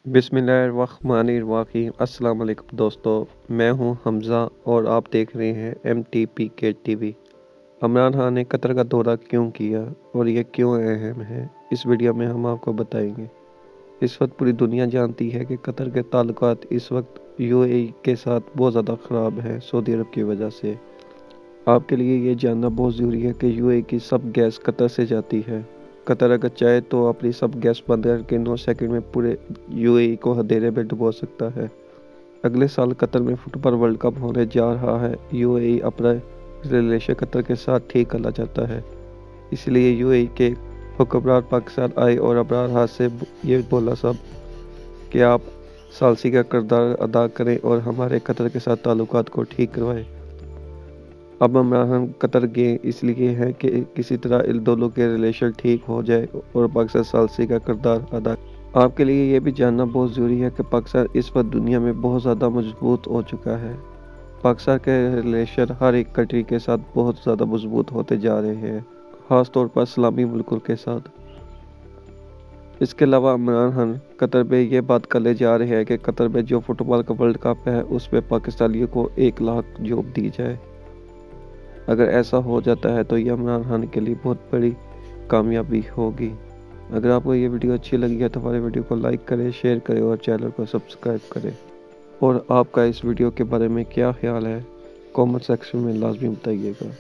बिस्मिल्लाहिर्रहमानिर्रहीम। अस्सलाम वालेकुम दोस्तों, मैं हूं हमज़ा और आप देख रहे हैं MTPK TV। इमरान खान ने कतर का दौरा क्यों किया और ये क्यों अहम है, इस वीडियो में हम आपको बताएंगे। इस वक्त पूरी दुनिया जानती है कि कतर के ताल्लुकात इस वक्त UAE के साथ बहुत ज़्यादा ख़राब है सऊदी अरब की वजह से। आपके लिए ये जानना बहुत ज़रूरी है कि UAE की सब गैस कतर से जाती है। कतर अगर चाहे तो अपनी सब गैस बंद करके 9 सेकंड में पूरे UAE को अंधेरे में डुबो सकता है। अगले साल कतर में फुटबॉल वर्ल्ड कप होने जा रहा है। UAE अपना रिलेशन कतर के साथ ठीक करना चाहता है, इसलिए UAE के हुक्मरान पाकिस्तान आए और इमरान खान से ये बोला सब कि आप सालसी का किरदार अदा करें और हमारे कतर के साथ ताल्लुकात को ठीक करवाएं। अब इमरान कतर गए इसलिए हैं कि किसी तरह इन दोनों के रिलेशन ठीक हो जाए और पाकिस्तान सालसी का किरदार अदा। आपके लिए ये भी जानना बहुत ज़रूरी है कि पाकिस्तान इस वक्त दुनिया में बहुत ज़्यादा मजबूत हो चुका है। पाकिस्तान के रिलेशन हर एक कंट्री के साथ बहुत ज़्यादा मजबूत होते जा रहे हैं, ख़ास तौर पर इस्लामी मुल्कों के साथ। इसके अलावा इमरान खान कतर में ये बात कर ले जा रहे हैं कि कतर में जो फुटबॉल का वर्ल्ड कप है उसमें पाकिस्तानियों को 1 लाख जॉब दी जाए। अगर ऐसा हो जाता है तो ये इमरान खान के लिए बहुत बड़ी कामयाबी होगी। अगर आपको ये वीडियो अच्छी लगी है तो हमारे वीडियो को लाइक करें, शेयर करें और चैनल को सब्सक्राइब करें। और आपका इस वीडियो के बारे में क्या ख्याल है, कमेंट सेक्शन में लाजमी बताइएगा।